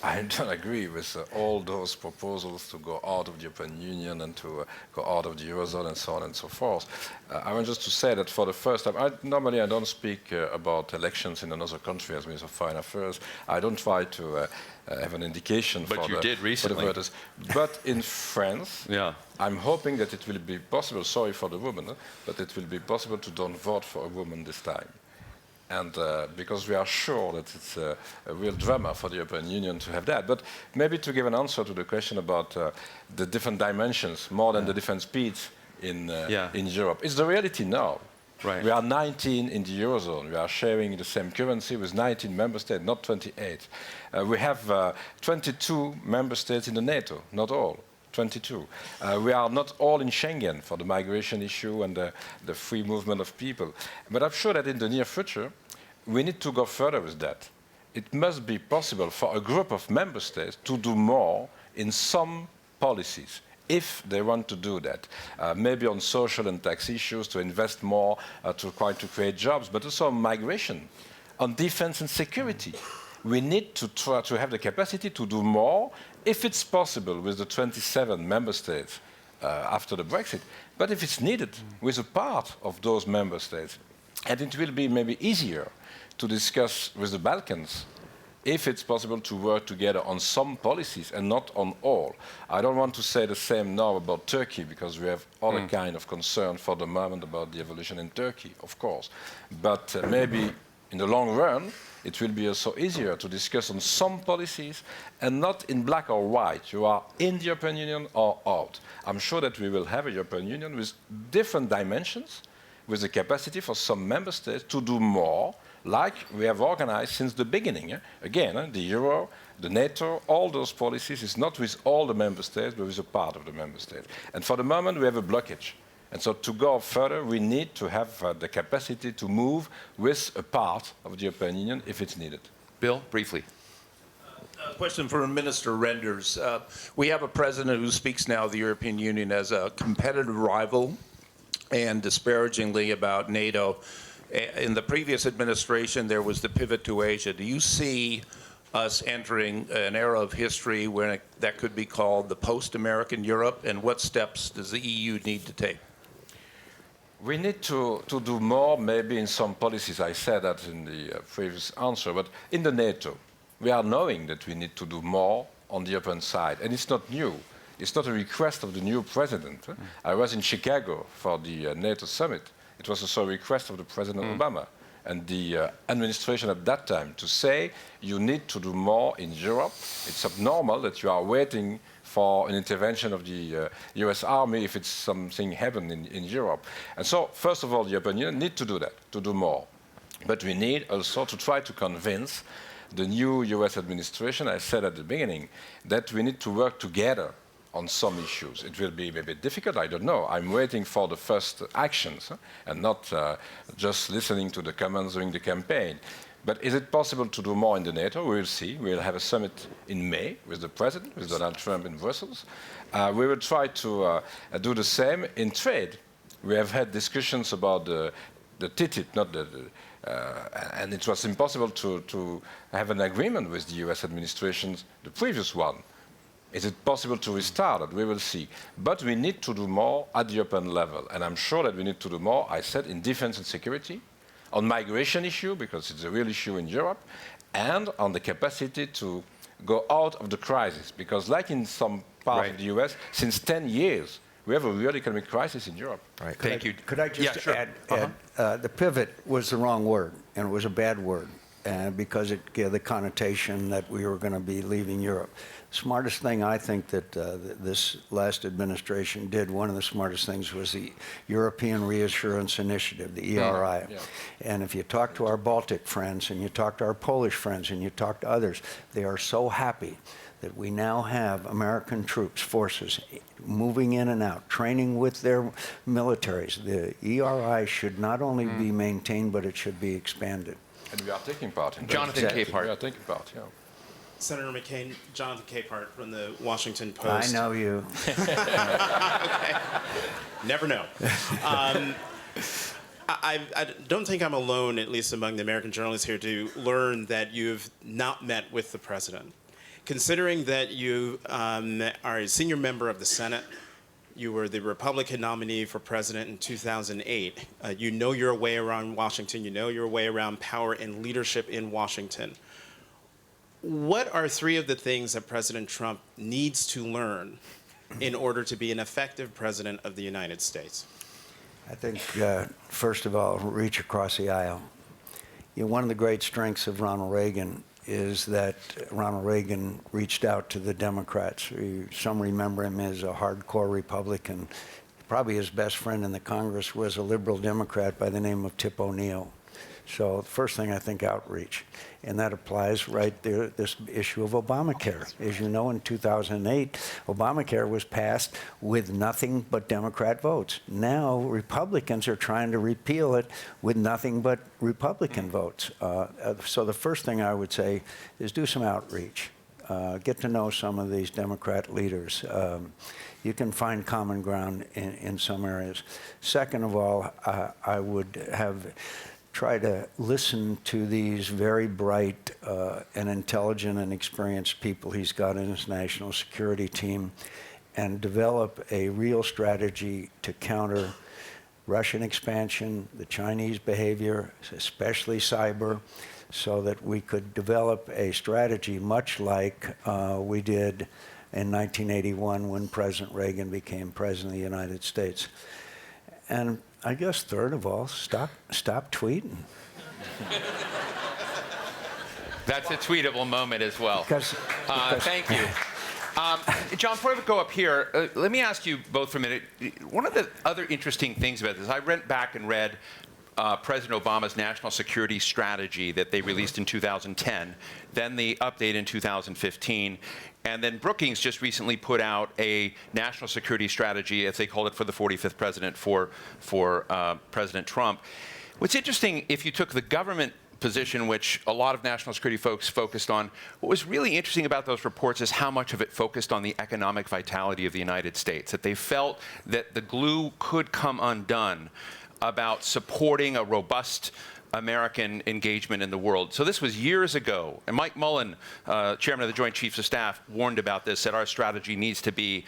I don't agree with all those proposals to go out of the European Union and to go out of the Eurozone and so on and so forth. I want just to say that for the first time, normally I don't speak about elections in another country as Minister of Foreign Affairs. I don't try to have an indication but you did recently. For the voters. But in France, yeah. I'm hoping that it will be possible, sorry for the woman, but it will be possible to don't vote for a woman this time. And because we are sure that it's a real drama for the European Union to have that. But maybe to give an answer to the question about the different dimensions, more than the different speeds in Europe. It's the reality now Right. We are 19 in the Eurozone. We are sharing the same currency with 19 member states, not 28. We have 22 member states in the NATO, not all. 22. We are not all in Schengen for the migration issue and the free movement of people. But I'm sure that in the near future, we need to go further with that. It must be possible for a group of member states to do more in some policies, if they want to do that. Maybe on social and tax issues, to invest more, to try to create jobs, but also on migration, on defense and security. We need to try to have the capacity to do more, if it's possible, with the 27 member states after the Brexit, but if it's needed, with a part of those member states. And it will be maybe easier to discuss with the Balkans if it's possible to work together on some policies and not on all. I don't want to say the same now about Turkey, because we have other kind of concern for the moment about the evolution in Turkey, of course. But maybe in the long run, it will be also easier to discuss on some policies and not in black or white. You are in the European Union or out. I'm sure that we will have a European Union with different dimensions, with the capacity for some member states to do more, like we have organized since the beginning. Again, the Euro, the NATO, all those policies is not with all the member states, but with a part of the member states. And for the moment, we have a blockage. And so to go further, we need to have the capacity to move with a part of the European Union if it's needed. Bill, briefly. A question for Minister Renders. We have a president who speaks now of the European Union as a competitive rival and disparagingly about NATO. In the previous administration, there was the pivot to Asia. Do you see us entering an era of history where that could be called the post-American Europe, and what steps does the EU need to take? We need to do more, maybe in some policies. I said that in the previous answer, but in the NATO, we are knowing that we need to do more on the European side, and it's not new. It's not a request of the new president. I was in Chicago for the NATO summit. It was also a request of the President Obama and the administration at that time to say you need to do more in Europe. It's abnormal that you are waiting for an intervention of the US Army if it's something happened in Europe. And so, first of all, the European Union needs to do that, to do more. But we need also to try to convince the new US administration, I said at the beginning, that we need to work together on some issues. It will be maybe difficult, I don't know. I'm waiting for the first actions and not just listening to the comments during the campaign. But is it possible to do more in the NATO? We will see. We will have a summit in May with the President, with Donald Trump in Brussels. We will try to do the same in trade. We have had discussions about the TTIP, and it was impossible to have an agreement with the US administration, the previous one. Is it possible to restart it? We will see. But we need to do more at the European level. And I'm sure that we need to do more, I said, in defense and security, on migration issue, because it's a real issue in Europe, and on the capacity to go out of the crisis. Because like in some parts of the US, since 10 years, we have a real economic crisis in Europe. Right. Thank you. Could I just add, the pivot was the wrong word, and it was a bad word, because it gave the connotation that we were going to be leaving Europe. Smartest thing I think that this last administration did, one of the smartest things was the European Reassurance Initiative, the ERI. Yeah. And if you talk to our Baltic friends and you talk to our Polish friends and you talk to others, they are so happy that we now have American troops, forces, moving in and out, training with their militaries. The ERI should not only be maintained, but it should be expanded. And we are taking part in that. Jonathan Capehart. We are taking part, yeah. Senator McCain, Jonathan Capehart from the Washington Post. I know you. Okay. Never know. I don't think I'm alone, at least among the American journalists here, to learn that you've not met with the president. Considering that you are a senior member of the Senate, you were the Republican nominee for president in 2008. You know your way around Washington. You know your way around power and leadership in Washington. What are three of the things that President Trump needs to learn in order to be an effective president of the United States? I think, first of all, reach across the aisle. You know, one of the great strengths of Ronald Reagan is that Ronald Reagan reached out to the Democrats. Some remember him as a hardcore Republican, probably his best friend in the Congress was a liberal Democrat by the name of Tip O'Neill. So the first thing, I think, outreach. And that applies right there, this issue of Obamacare. As you know, in 2008, Obamacare was passed with nothing but Democrat votes. Now, Republicans are trying to repeal it with nothing but Republican votes. So the first thing I would say is do some outreach. Get to know some of these Democrat leaders. You can find common ground in some areas. Second of all, I would try to listen to these very bright and intelligent and experienced people he's got in his national security team and develop a real strategy to counter Russian expansion, the Chinese behavior, especially cyber, so that we could develop a strategy much like we did in 1981 when President Reagan became President of the United States. And I guess third of all, stop tweeting. That's a tweetable moment as well. Because thank you. John, before I go up here, let me ask you both for a minute. One of the other interesting things about this, I went back and read President Obama's national security strategy that they released in 2010, then the update in 2015, and then Brookings just recently put out a national security strategy, as they called it, for the 45th president, for President Trump. What's interesting, if you took the government position, which a lot of national security folks focused on, what was really interesting about those reports is how much of it focused on the economic vitality of the United States, that they felt that the glue could come undone about supporting a robust American engagement in the world. So this was years ago. And Mike Mullen, chairman of the Joint Chiefs of Staff, warned about this, that our strategy needs to be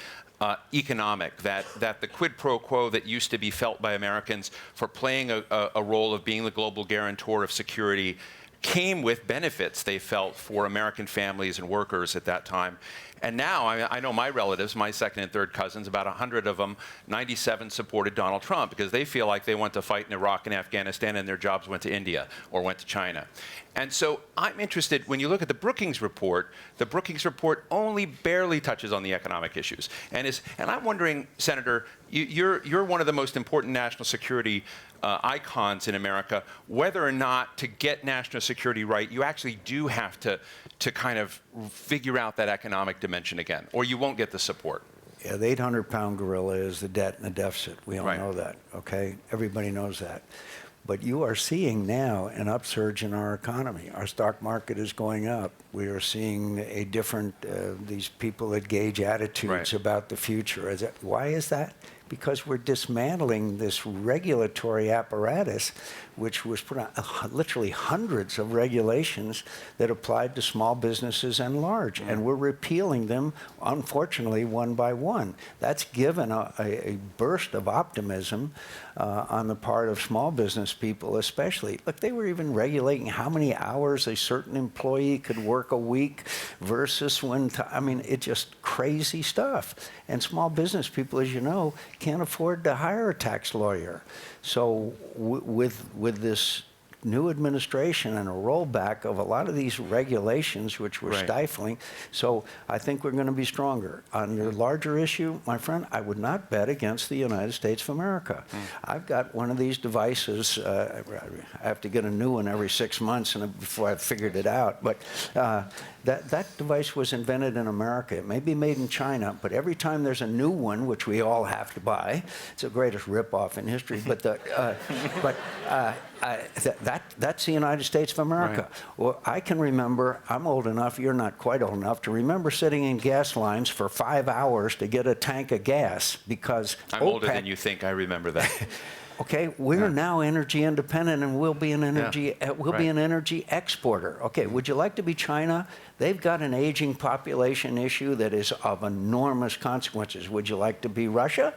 economic, that the quid pro quo that used to be felt by Americans for playing a role of being the global guarantor of security came with benefits they felt for American families and workers at that time. And now, I know my relatives, my second and third cousins, about 100 of them, 97 supported Donald Trump because they feel like they went to fight in Iraq and Afghanistan and their jobs went to India or went to China. And so I'm interested, when you look at the Brookings report only barely touches on the economic issues. And I'm wondering, Senator, you're one of the most important national security icons in America, whether or not to get national security right, you actually do have to kind of figure out that economic dimension again, or you won't get the support. Yeah, the 800-pound gorilla is the debt and the deficit. We all know that, okay? Everybody knows that. But you are seeing now an upsurge in our economy. Our stock market is going up. We are seeing a different, these people that gauge attitudes about the future. Why is that? Because we're dismantling this regulatory apparatus, which was put on literally hundreds of regulations that applied to small businesses and large, and we're repealing them, unfortunately, one by one. That's given a burst of optimism on the part of small business people, especially. Look, they were even regulating how many hours a certain employee could work a week versus it's just crazy stuff. And small business people, as you know, can't afford to hire a tax lawyer. So with this new administration and a rollback of a lot of these regulations which were stifling, so I think we're going to be stronger. On your larger issue, my friend, I would not bet against the United States of America. I've got one of these devices. I have to get a new one every 6 months before I've figured it out. But that device was invented in America. It may be made in China, but every time there's a new one, which we all have to buy, it's the greatest ripoff in history. But that's the United States of America. Well, I can remember, I'm old enough, you're not quite old enough, to remember sitting in gas lines for 5 hours to get a tank of gas because I'm older than you think. I remember that. Okay, we're now energy independent, and we'll be an energy exporter. Okay, would you like to be China? They've got an aging population issue that is of enormous consequences. Would you like to be Russia?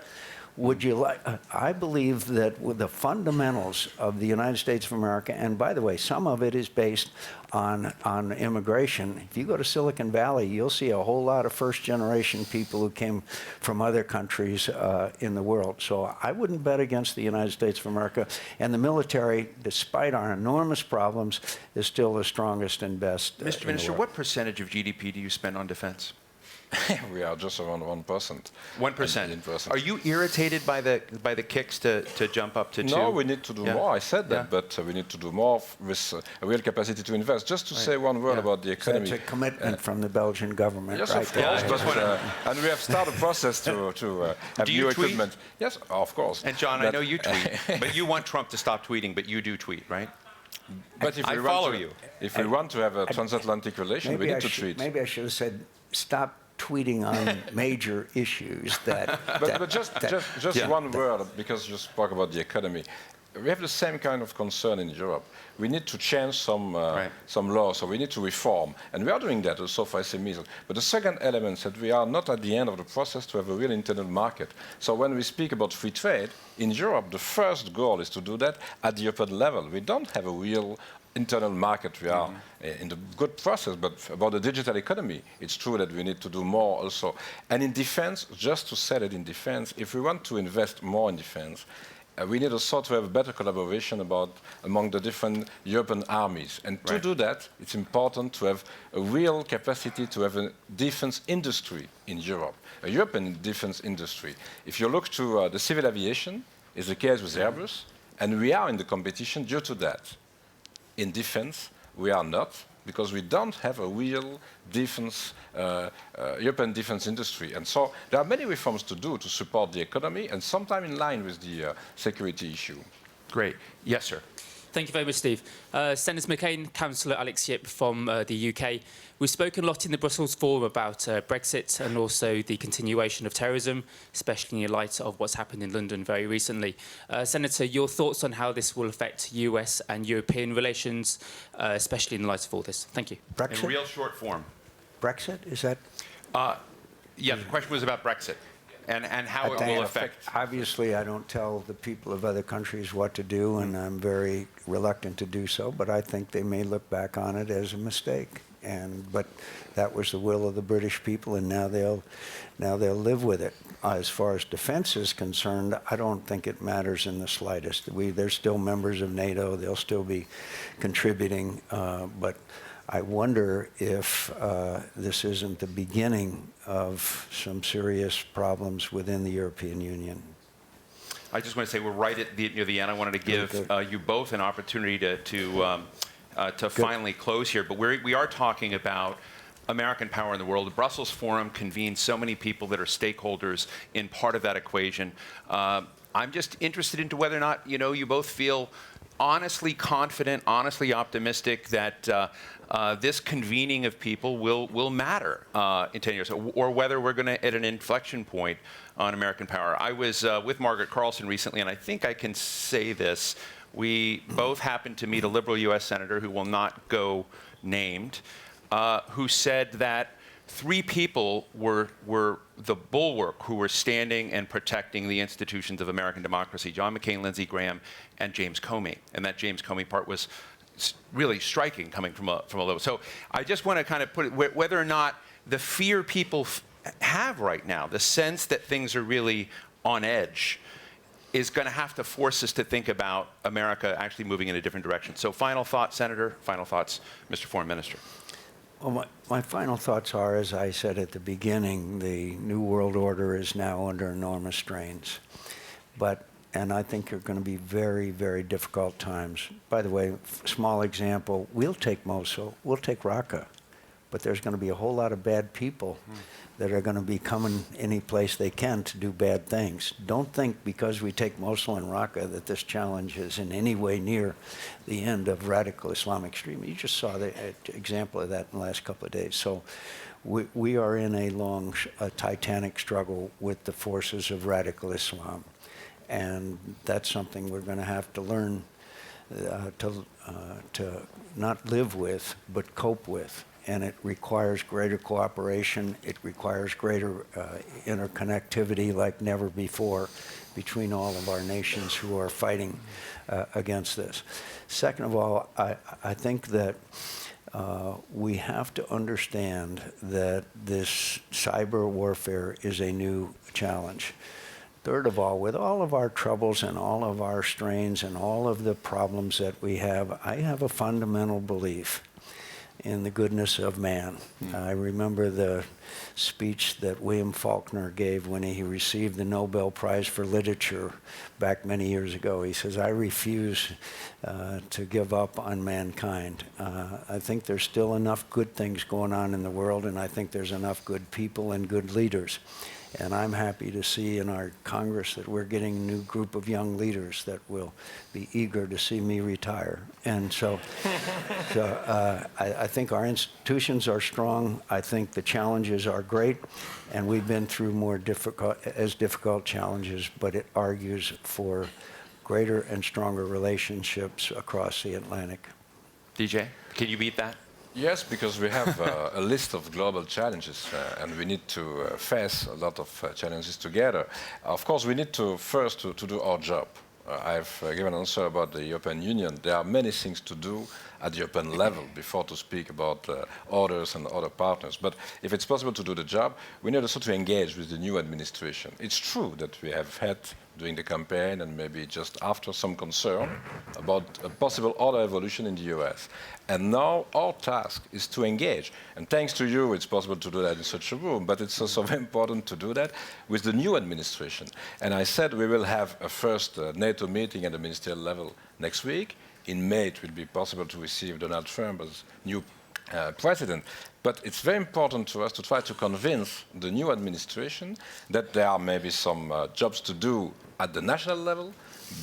Would you like? I believe that with the fundamentals of the United States of America, and by the way, some of it is based on immigration. If you go to Silicon Valley, you'll see a whole lot of first-generation people who came from other countries in the world. So I wouldn't bet against the United States of America. And the military, despite our enormous problems, is still the strongest and best. Mr. Minister, what percentage of GDP do you spend on defense? We are just around 1%. 1%. Are you irritated by the kicks to jump up to 2? No, we need to do Yeah. more. I said that, Yeah. but we need to do more with a real capacity to invest. Just to say one word about the economy. That's a commitment from the Belgian government, Yes, right of course. there. And we have started a process to have Do you new tweet? equipment. Yes, of course. And John, I know you tweet, but you want Trump to stop tweeting, but you do tweet, right? But if I we follow want to, you. If we want to have a transatlantic relation, we need to tweet. Maybe I should have said, stop tweeting on major issues that. But just one word, because you spoke about the economy. We have the same kind of concern in Europe. We need to change some laws, so we need to reform. And we are doing that also for SMEs. But the second element is that we are not at the end of the process to have a real internal market. So when we speak about free trade, in Europe, the first goal is to do that at the European level. We don't have a real internal market. We are in the good process, but about the digital economy, it's true that we need to do more also. And in defense, just to say that in defense, if we want to invest more in defense, we need also to have better collaboration among the different European armies. And to do that, it's important to have a real capacity to have a defense industry in Europe, a European defense industry. If you look to the civil aviation, is the case with Airbus, and we are in the competition due to that. In defense, we are not, because we don't have a real defense, European defense industry. And so there are many reforms to do to support the economy, and sometimes in line with the security issue. Great. Yes, sir. Thank you very much, Steve. Senator McCain, Councillor Alex Yip from the UK. We've spoken a lot in the Brussels Forum about Brexit and also the continuation of terrorism, especially in light of what's happened in London very recently. Senator, your thoughts on how this will affect US and European relations, especially in light of all this? Thank you. Brexit? In real short form. Brexit, is that? Yeah, the question was about Brexit and how it will affect. Obviously, I don't tell the people of other countries what to do, and I'm very reluctant to do so, but I think they may look back on it as a mistake. But that was the will of the British people, and now they'll live with it. As far as defense is concerned, I don't think it matters in the slightest. They're still members of NATO. They'll still be contributing, but I wonder if this isn't the beginning of some serious problems within the European Union. I just want to say we're right at near the end. I wanted to give you both an opportunity to finally close here. But we are talking about American power in the world. The Brussels Forum convenes so many people that are stakeholders in part of that equation. I'm just interested into whether or not you both feel honestly confident, honestly optimistic that this convening of people will matter in 10 years, or whether we're going to at an inflection point on American power. I was with Margaret Carlson recently, and I think I can say this. We both happened to meet a liberal U.S. senator who will not go named, who said that 3 people were the bulwark who were standing and protecting the institutions of American democracy: John McCain, Lindsey Graham, and James Comey. And that James Comey part was really striking, coming from a liberal. So I just want to kind of put it, whether or not the fear people have right now, the sense that things are really on edge, is going to have to force us to think about America actually moving in a different direction. So final thoughts, Senator, final thoughts, Mr. Foreign Minister. Well, my final thoughts are, as I said at the beginning, the New World Order is now under enormous strains. And I think there are going to be very, very difficult times. By the way, small example, we'll take Mosul, we'll take Raqqa, but there's going to be a whole lot of bad people that are going to be coming any place they can to do bad things. Don't think because we take Mosul and Raqqa that this challenge is in any way near the end of radical Islamic extremism. You just saw the example of that in the last couple of days. So we are in a titanic struggle with the forces of radical Islam. And that's something we're going to have to learn to not live with, but cope with. And it requires greater cooperation. It requires greater interconnectivity like never before between all of our nations who are fighting against this. Second of all, I think that we have to understand that this cyber warfare is a new challenge. Third of all, with all of our troubles and all of our strains and all of the problems that we have, I have a fundamental belief in the goodness of man. I remember the speech that William Faulkner gave when he received the Nobel Prize for Literature back many years ago. He says, "I refuse to give up on mankind." I think there's still enough good things going on in the world, and I think there's enough good people and good leaders. And I'm happy to see in our Congress that we're getting a new group of young leaders that will be eager to see me retire. And so, I think our institutions are strong. I think the challenges are great. And we've been through more difficult challenges, but it argues for greater and stronger relationships across the Atlantic. DJ, can you beat that? Yes, because we have a list of global challenges, and we need to face a lot of challenges together. Of course, we need to first to do our job. I've given an answer about the European Union. There are many things to do at the European level before to speak about others and other partners. But if it's possible to do the job, we need also to engage with the new administration. It's true that we have had during the campaign and maybe just after some concern about a possible other evolution in the US. And now our task is to engage. And thanks to you, it's possible to do that in such a room, but it's also very important to do that with the new administration. And I said we will have a first NATO meeting at the ministerial level next week. In May, it will be possible to receive Donald Trump as new president. But it's very important to us to try to convince the new administration that there are maybe some jobs to do at the national level,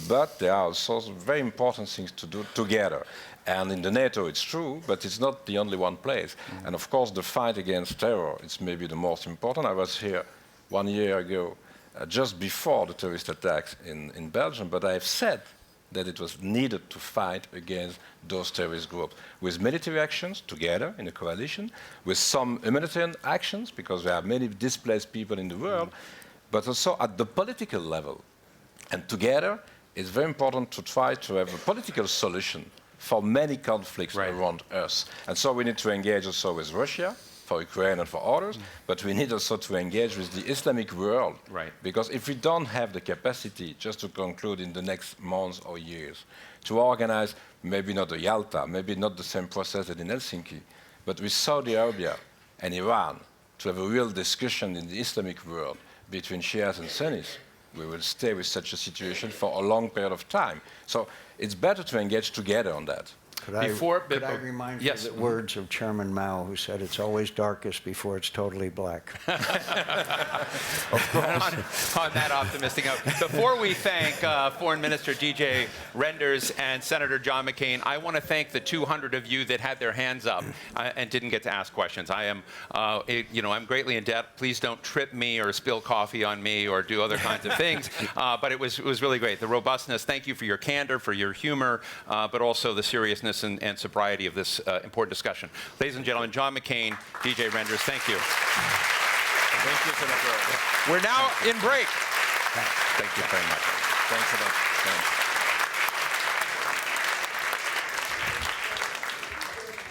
but there are also some very important things to do together. And in the NATO, it's true, but it's not the only one place. And of course, the fight against terror is maybe the most important. I was here 1 year ago, just before the terrorist attacks in Belgium, but I have said that it was needed to fight against those terrorist groups with military actions together in a coalition, with some humanitarian actions, because there are many displaced people in the world, but also at the political level. And together, it's very important to try to have a political solution for many conflicts around us. And so we need to engage also with Russia, for Ukraine and for others, but we need also to engage with the Islamic world. Right. Because if we don't have the capacity, just to conclude in the next months or years, to organize maybe not a Yalta, maybe not the same process as in Helsinki, but with Saudi Arabia and Iran, to have a real discussion in the Islamic world between Shias and Sunnis, we will stay with such a situation for a long period of time. So it's better to engage together on that. Could I remind you the words of Chairman Mao, who said, "It's always darkest before it's totally black." On that optimistic note, before we thank Foreign Minister DJ Reynders and Senator John McCain, I want to thank the 200 of you that had their hands up and didn't get to ask questions. I am, I'm greatly in debt. Please don't trip me or spill coffee on me or do other kinds of things. But it was really great. The robustness. Thank you for your candor, for your humor, but also the seriousness and sobriety of this important discussion. Ladies and gentlemen, John McCain, DJ Reynders, thank you. Thank you, Senator. We're now in break. Thank you very much. Thanks a lot. Thanks.